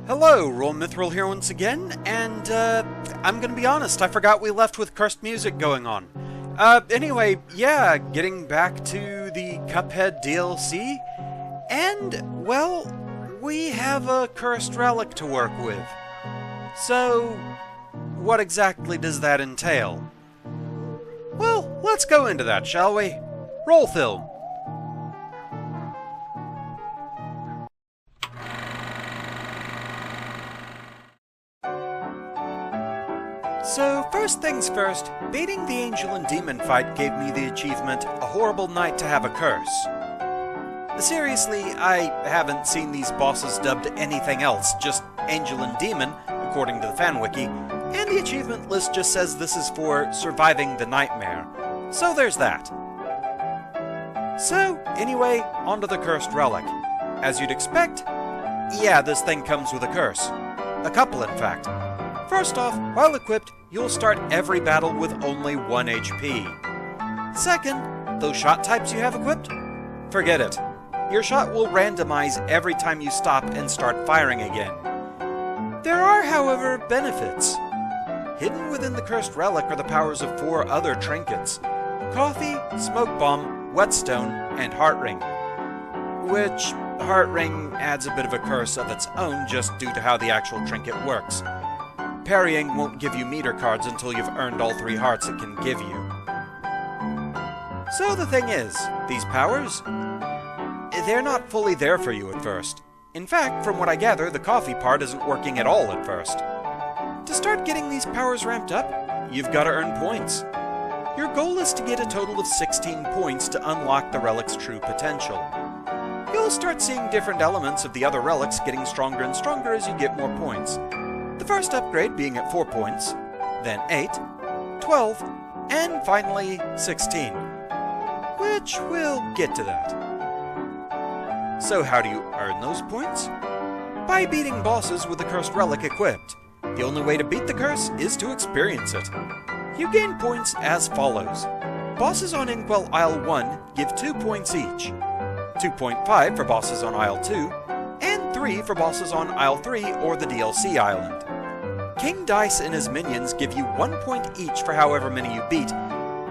Hello, Roll Mithril here once again, and I'm gonna be honest, I forgot we left with cursed music going on. Anyway, yeah, getting back to the Cuphead DLC, and, well, we have a Cursed Relic to work with. So, what exactly does that entail? Well, let's go into that, shall we? Roll film. So, first things first, beating the angel and demon fight gave me the achievement, A Horrible Night to Have a Curse. Seriously, I haven't seen these bosses dubbed anything else, just angel and demon, according to the fan wiki, and the achievement list just says this is for surviving the nightmare. So there's that. So, anyway, onto the Cursed Relic. As you'd expect, yeah, this thing comes with a curse. A couple, in fact. First off, while equipped, you'll start every battle with only 1 HP. Second, those shot types you have equipped? Forget it. Your shot will randomize every time you stop and start firing again. There are, however, benefits. Hidden within the Cursed Relic are the powers of 4 other trinkets: Coffee, Smoke Bomb, Whetstone, and Heart Ring. Which, Heart Ring adds a bit of a curse of its own just due to how the actual trinket works. Parrying won't give you meter cards until you've earned all 3 hearts it can give you. So the thing is, these powers, they're not fully there for you at first. In fact, from what I gather, the coffee part isn't working at all at first. To start getting these powers ramped up, you've got to earn points. Your goal is to get a total of 16 points to unlock the relic's true potential. You'll start seeing different elements of the other relics getting stronger and stronger as you get more points. The first upgrade being at 4 points, then 8, 12, and finally 16. Which we'll get to that. So how do you earn those points? By beating bosses with the Cursed Relic equipped. The only way to beat the curse is to experience it. You gain points as follows. Bosses on Inkwell Isle 1 give 2 points each, 2.5 for bosses on Isle 2, and 3 for bosses on Isle 3 or the DLC island. King Dice and his minions give you 1 point each for however many you beat,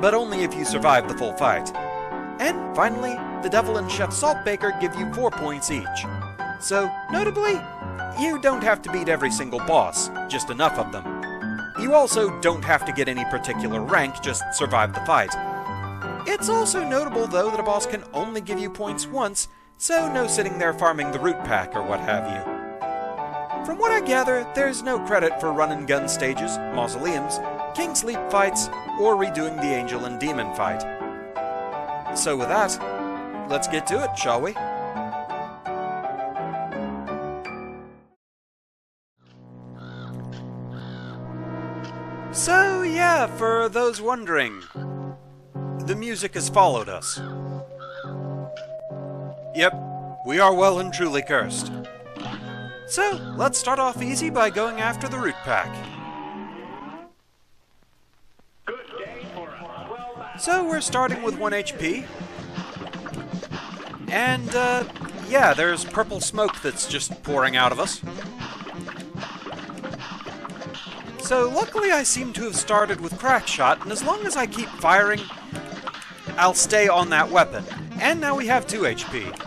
but only if you survive the full fight. And finally, the Devil and Chef Saltbaker give you 4 points each. So, notably, you don't have to beat every single boss, just enough of them. You also don't have to get any particular rank, just survive the fight. It's also notable, though, that a boss can only give you points once, so no sitting there farming the root pack or what have you. From what I gather, there's no credit for run-and-gun stages, mausoleums, King Sleep fights, or redoing the Angel and Demon fight. So with that, let's get to it, shall we? So yeah, for those wondering, the music has followed us. Yep, we are well and truly cursed. So, let's start off easy by going after the root pack. So, we're starting with 1 HP. And, yeah, there's purple smoke that's just pouring out of us. So, luckily I seem to have started with Crack Shot, and as long as I keep firing, I'll stay on that weapon. And now we have 2 HP.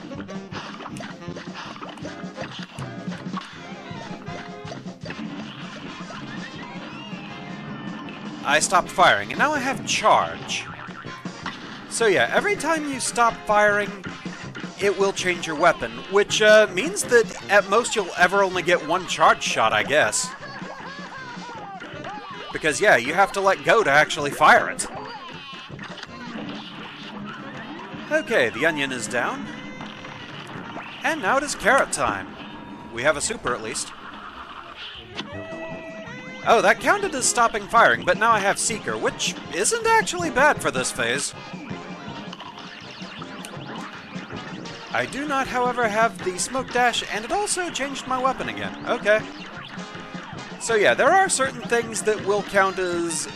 I stopped firing, and now I have Charge. So yeah, every time you stop firing, it will change your weapon, which means that at most you'll ever only get 1 charge shot, I guess. Because yeah, you have to let go to actually fire it. Okay, the onion is down. And now it is carrot time. We have a super at least. Oh, that counted as stopping firing, but now I have Seeker, which isn't actually bad for this phase. I do not, however, have the Smoke Dash, and it also changed my weapon again. Okay. So yeah, there are certain things that will count as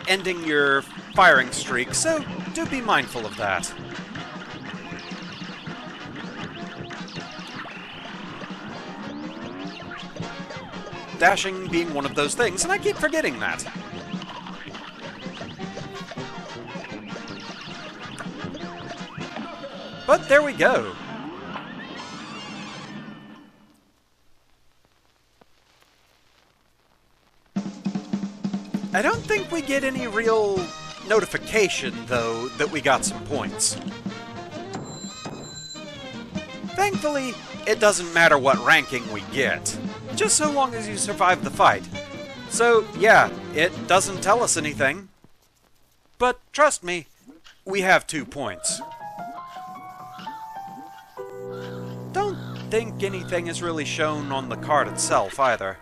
ending your firing streak, so do be mindful of that. dashing being one of those things, and I keep forgetting that. But there we go. I don't think we get any real notification, though, that we got some points. Thankfully, it doesn't matter what ranking we get, just so long as you survive the fight. So, yeah, it doesn't tell us anything. But trust me, we have 2 points. Don't think anything is really shown on the card itself, either.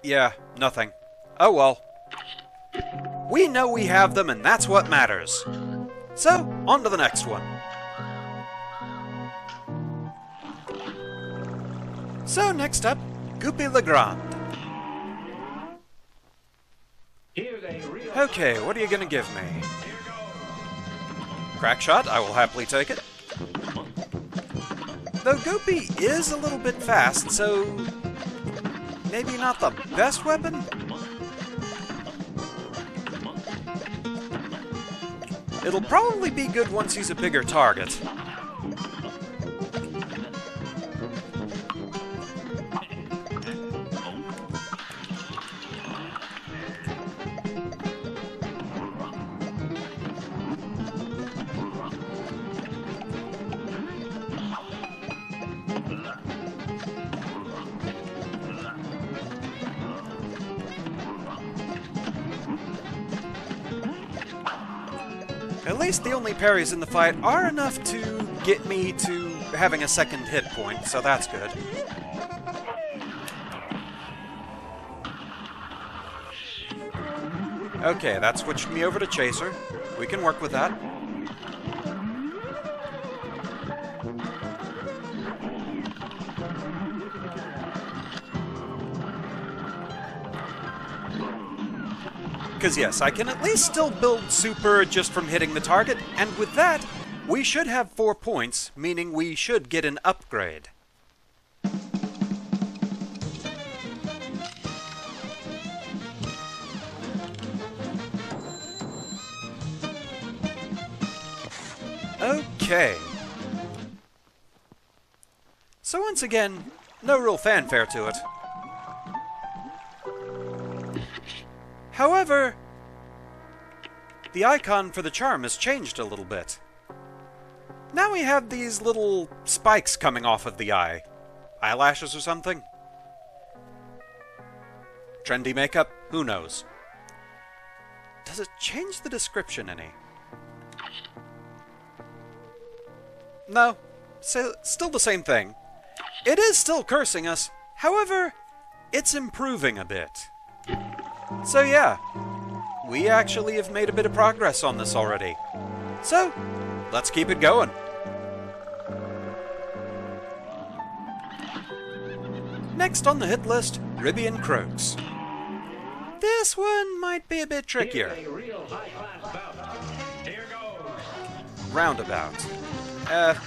Yeah, nothing. Oh well. We know we have them, and that's what matters. So, on to the next one. So, next up, Goopy Legrand. Okay, what are you gonna give me? Crack shot, I will happily take it. Though Goopy is a little bit fast, so maybe not the best weapon? It'll probably be good once he's a bigger target. At least the only parries in the fight are enough to get me to having a second hit point, so that's good. Okay, that switched me over to Chaser. We can work with that. Because yes, I can at least still build super just from hitting the target, and with that, we should have 4 points, meaning we should get an upgrade. Okay. So once again, no real fanfare to it. However, the icon for the charm has changed a little bit. Now we have these little spikes coming off of the eye. Eyelashes or something? Trendy makeup? Who knows? Does it change the description any? No. Still the same thing. It is still cursing us. However, it's improving a bit. So yeah, we actually have made a bit of progress on this already. So, let's keep it going. Next on the hit list, Ribby and Croaks. This one might be a bit trickier. Roundabout.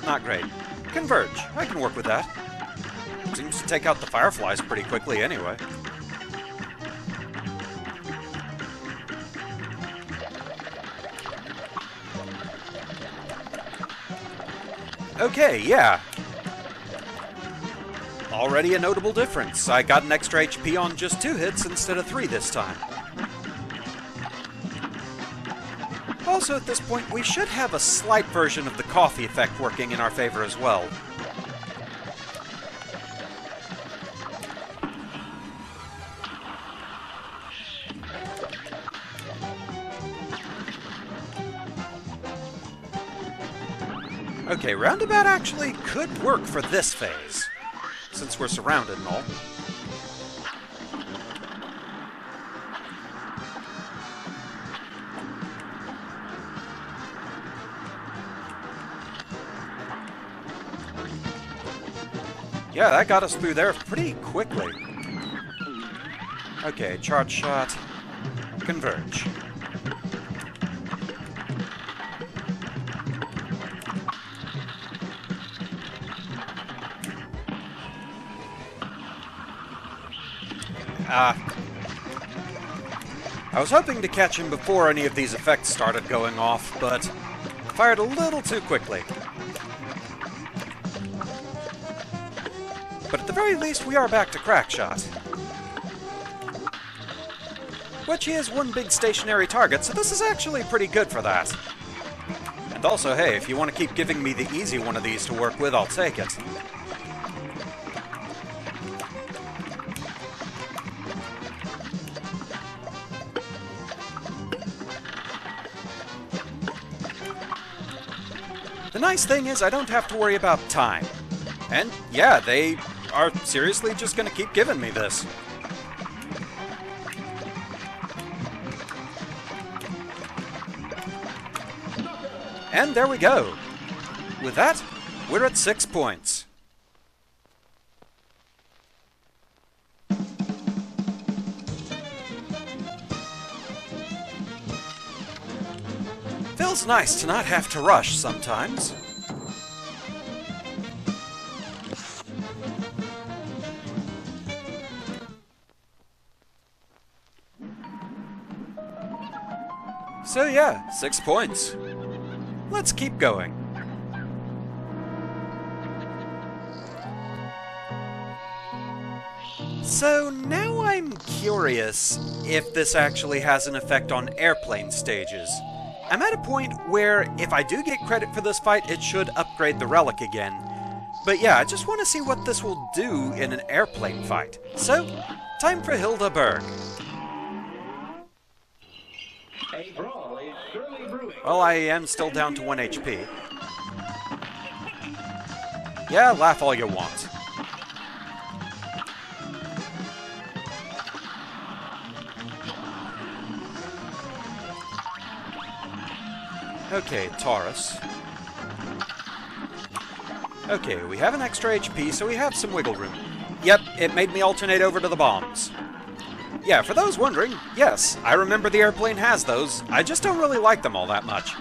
Not great. Converge. I can work with that. Seems to take out the fireflies pretty quickly anyway. Okay, yeah. Already a notable difference. I got an extra HP on just 2 hits instead of 3 this time. Also, at this point, we should have a slight version of the coffee effect working in our favor as well. Okay, Roundabout actually could work for this phase, since we're surrounded and all. Yeah, that got us through there pretty quickly. Okay, charge shot, converge. I was hoping to catch him before any of these effects started going off, but fired a little too quickly. But at the very least, we are back to Crackshot. Which he is one big stationary target, so this is actually pretty good for that. And also, hey, if you want to keep giving me the easy one of these to work with, I'll take it. The nice thing is I don't have to worry about time. And yeah, they are seriously just going to keep giving me this. And there we go. With that, we're at 6 points. Feels nice to not have to rush sometimes. So yeah, 6 points. Let's keep going. So now I'm curious if this actually has an effect on airplane stages. I'm at a point where if I do get credit for this fight, it should upgrade the relic again. But yeah, I just want to see what this will do in an airplane fight. So, time for Hilda Berg. Well, I am still down to 1 HP. Yeah, laugh all you want. Okay, Taurus. Okay, we have an extra HP, so we have some wiggle room. Yep, it made me alternate over to the bombs. Yeah, for those wondering, yes, I remember the airplane has those. I just don't really like them all that much.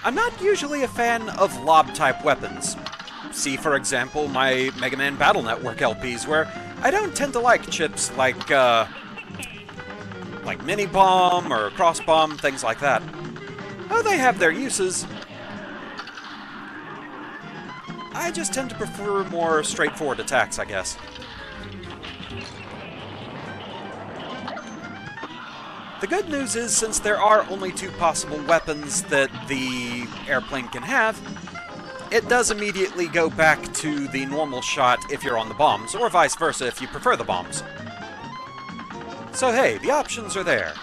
I'm not usually a fan of lob-type weapons. See, for example, my Mega Man Battle Network LPs, where I don't tend to like chips like mini-bomb or cross-bomb, things like that. Oh, they have their uses. I just tend to prefer more straightforward attacks, I guess. The good news is, since there are only 2 possible weapons that the airplane can have, it does immediately go back to the normal shot if you're on the bombs, or vice versa if you prefer the bombs. So hey, the options are there.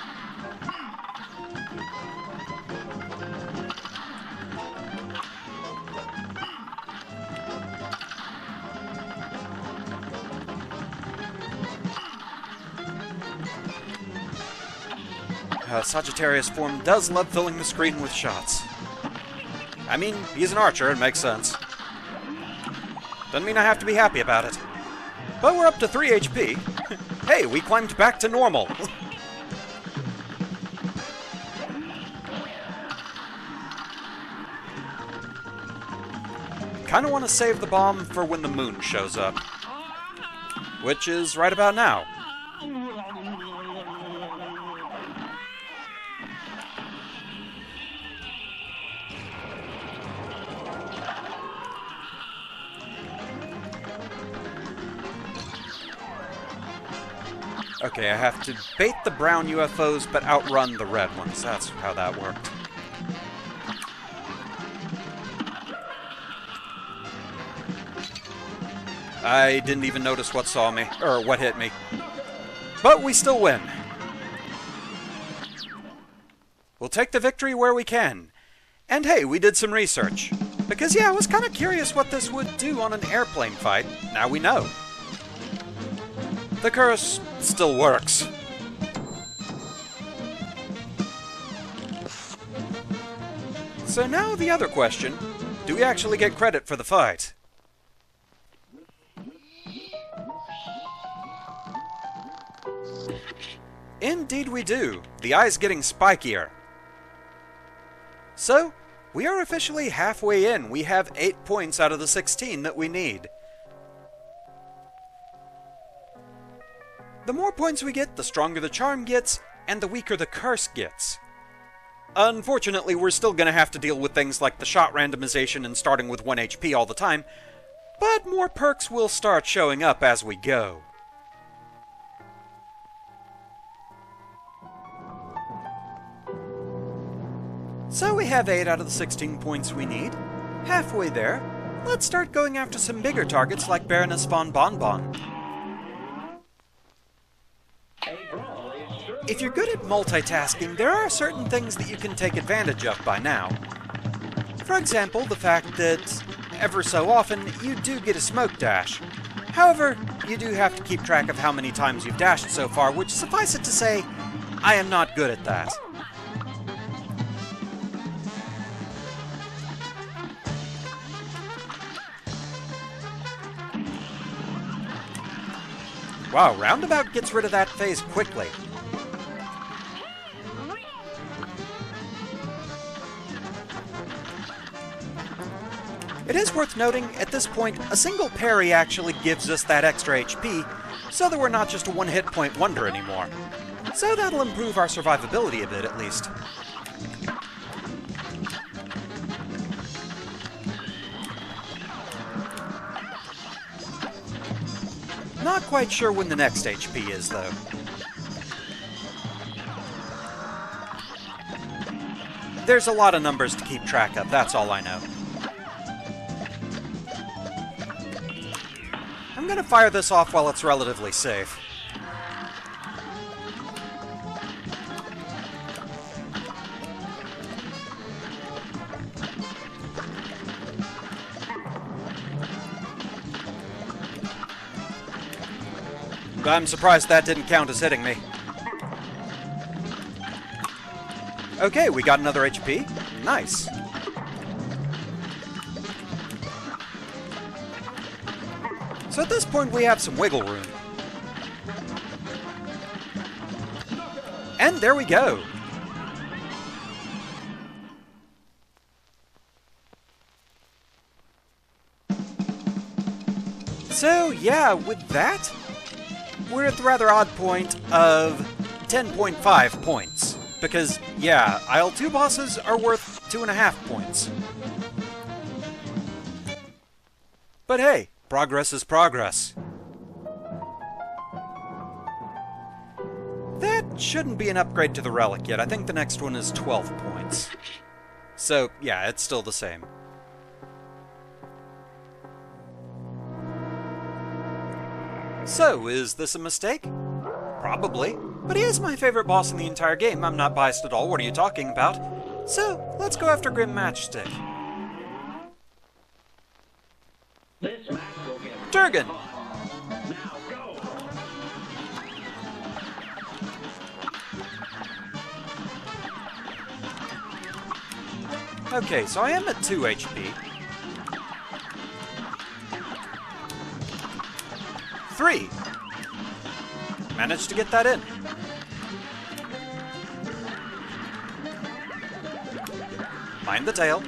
Sagittarius form does love filling the screen with shots. I mean, he's an archer, it makes sense. Doesn't mean I have to be happy about it. But we're up to 3 HP. Hey, we climbed back to normal. Kinda want to save the bomb for when the moon shows up. Which is right about now. Okay, I have to bait the brown UFOs, but outrun the red ones. That's how that worked. I didn't even notice what saw me, or what hit me. But we still win. We'll take the victory where we can. And hey, we did some research. Because yeah, I was kind of curious what this would do on an airplane fight. Now we know. The curse still works. So now the other question, do we actually get credit for the fight? Indeed we do. The eye's getting spikier. So, we are officially halfway in. We have 8 points out of the 16 that we need. The The more points we get, the stronger the charm gets, and the weaker the curse gets. Unfortunately, we're still going to have to deal with things like the shot randomization and starting with 1 HP all the time, but more perks will start showing up as we go. So we have 8 out of the 16 points we need. Halfway there, let's start going after some bigger targets like Baroness von Bonbon. If you're good at multitasking, there are certain things that you can take advantage of by now. For example, the fact that ever so often you do get a smoke dash. However, you do have to keep track of how many times you've dashed so far, which, suffice it to say, I am not good at that. Wow, Roundabout gets rid of that phase quickly. It is worth noting, at this point, a single parry actually gives us that extra HP, so that we're not just a one-hit point wonder anymore. So that'll improve our survivability a bit, at least. Not quite sure when the next HP is, though. There's a lot of numbers to keep track of, that's all I know. I'm gonna fire this off while it's relatively safe. I'm surprised that didn't count as hitting me. Okay, we got another HP. Nice. So at this point we have some wiggle room. And there we go! So yeah, with that, we're at the rather odd point of 10.5 points. Because, yeah, Isle 2 bosses are worth 2.5 points. But hey, progress is progress. That shouldn't be an upgrade to the relic yet. I think the next one is 12 points. So, yeah, it's still the same. So, is this a mistake? Probably. But he is my favorite boss in the entire game. I'm not biased at all. What are you talking about? So, let's go after Grim Matchstick. Durgan! Okay, so I am at 2 HP. 3! Managed to get that in. Mind the tail.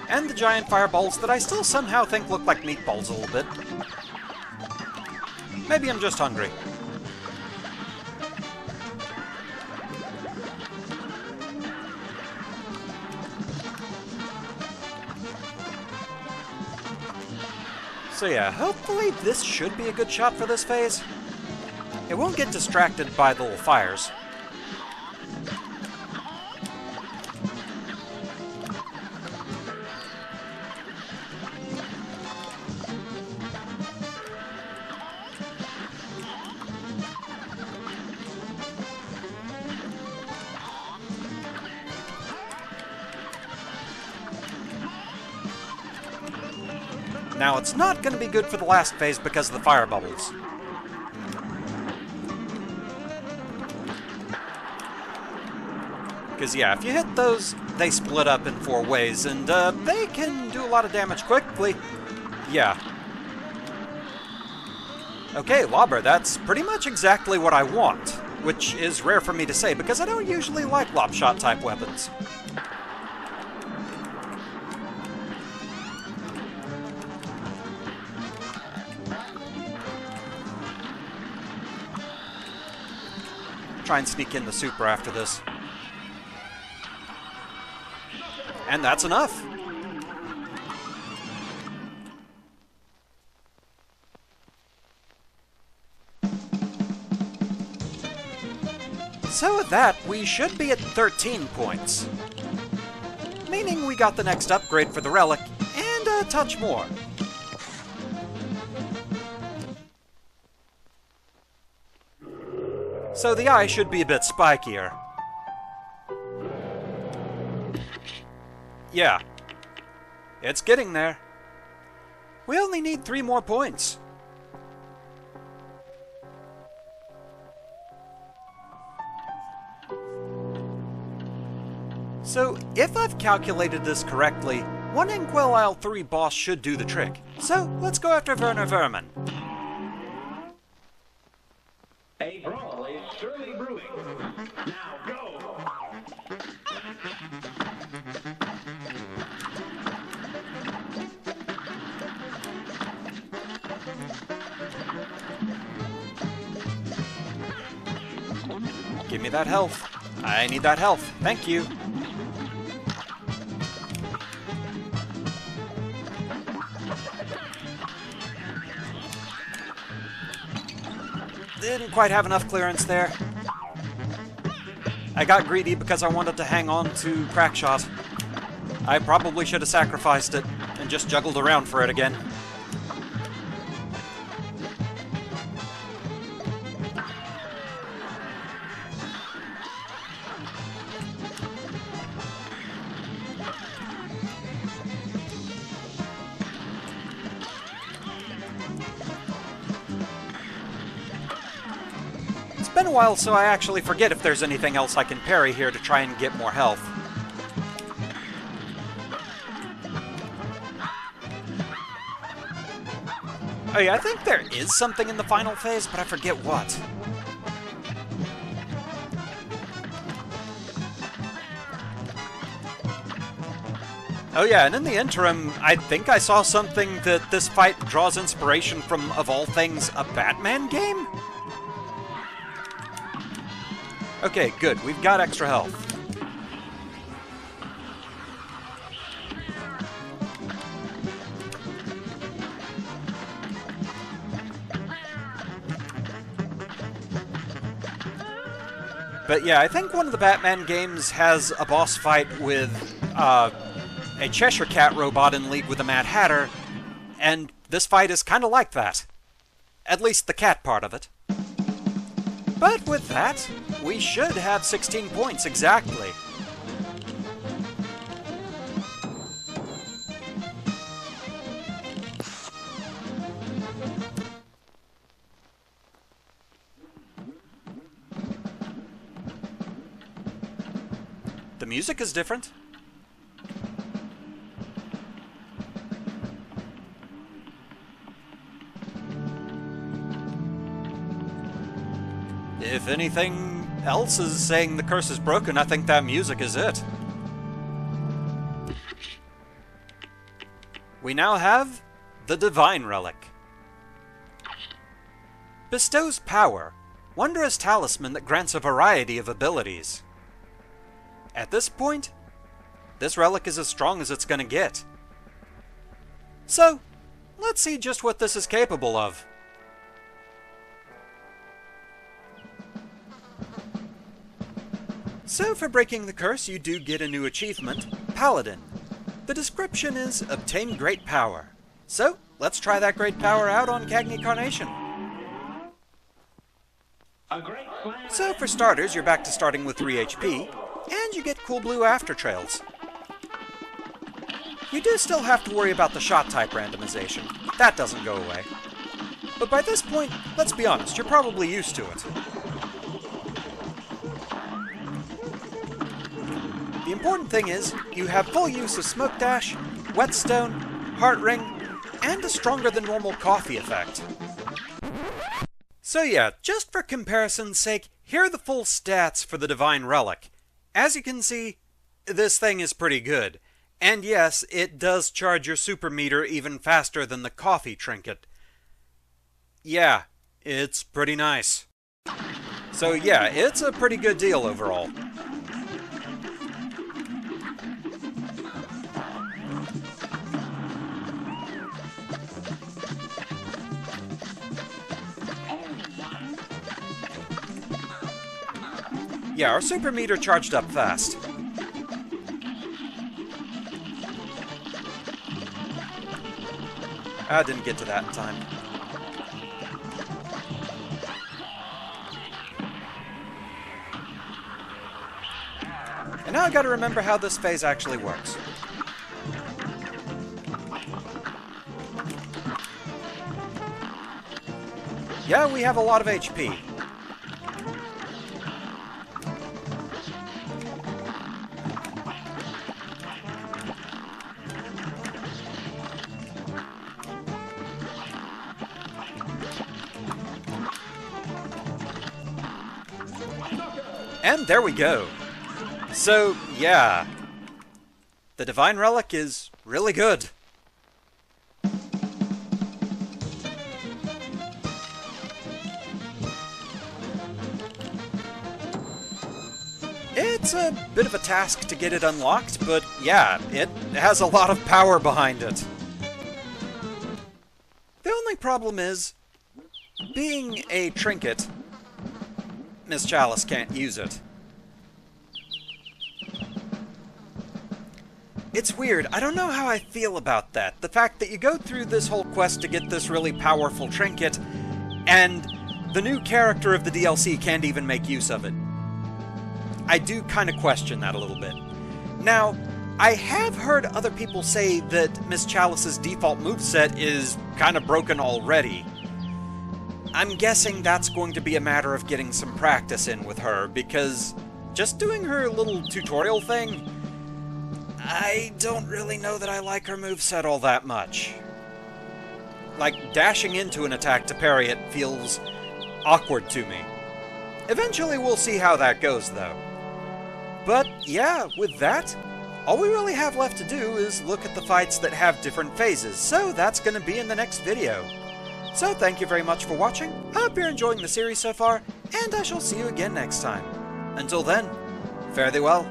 And the giant fireballs that I still somehow think look like meatballs a little bit. Maybe I'm just hungry. So yeah, hopefully this should be a good shot for this phase. It won't get distracted by the little fires. Now, it's not going to be good for the last phase because of the fire bubbles. Because, yeah, if you hit those, they split up in 4 ways, and they can do a lot of damage quickly. Yeah. Okay, Lobber, that's pretty much exactly what I want, which is rare for me to say because I don't usually like lob-shot-type weapons. try and sneak in the super after this. And that's enough! So with that, we should be at 13 points. Meaning we got the next upgrade for the relic, and a touch more. So the eye should be a bit spikier. Yeah. It's getting there. We only need 3 more points. So, if I've calculated this correctly, one Inquisition 3 boss should do the trick. So, let's go after Werner Vermin. A brawl is surely brewing. Now go! Give me that health. I need that health. Thank you. Didn't quite have enough clearance there. I got greedy because I wanted to hang on to Crackshot. I probably should have sacrificed it and just juggled around for it again. It's been a while, so I actually forget if there's anything else I can parry here to try and get more health. Oh yeah, I think there is something in the final phase, but I forget what. Oh yeah, and in the interim, I think I saw something that this fight draws inspiration from, of all things, a Batman game? Okay, good. We've got extra health. But yeah, I think one of the Batman games has a boss fight with a Cheshire Cat robot in league with the Mad Hatter, and this fight is kind of like that. At least the cat part of it. But with that, we should have 16 points exactly. The music is different. If anything else is saying the curse is broken, I think that music is it. We now have the Divine Relic. Bestows power, wondrous talisman that grants a variety of abilities. At this point, this relic is as strong as it's gonna get. So, let's see just what this is capable of. So for breaking the curse, you do get a new achievement, Paladin. The description is, obtain great power. So, let's try that great power out on Cagney Carnation. So for starters, you're back to starting with 3 HP, and you get cool blue after trails. You do still have to worry about the shot type randomization. That doesn't go away. But by this point, let's be honest, you're probably used to it. The important thing is, you have full use of Smoke Dash, Whetstone, Heart Ring, and a stronger than normal coffee effect. So yeah, just for comparison's sake, here are the full stats for the Divine Relic. As you can see, this thing is pretty good. And yes, it does charge your super meter even faster than the coffee trinket. Yeah, it's pretty nice. So yeah, it's a pretty good deal overall. Yeah, our super meter charged up fast. I didn't get to that in time. And now I gotta remember how this phase actually works. Yeah, we have a lot of HP. And there we go. So, yeah. The Divine Relic is really good. It's a bit of a task to get it unlocked, but yeah, it has a lot of power behind it. The only problem is, being a trinket, Miss Chalice can't use it. It's weird. I don't know how I feel about that. The fact that you go through this whole quest to get this really powerful trinket, and the new character of the DLC can't even make use of it. I do kind of question that a little bit. Now, I have heard other people say that Miss Chalice's default moveset is kind of broken already. I'm guessing that's going to be a matter of getting some practice in with her, because just doing her little tutorial thing, I don't really know that I like her moveset all that much. Like, dashing into an attack to parry it feels awkward to me. Eventually we'll see how that goes, though. But yeah, with that, all we really have left to do is look at the fights that have different phases, so that's going to be in the next video. So thank you very much for watching, I hope you're enjoying the series so far, and I shall see you again next time. Until then, fare thee well.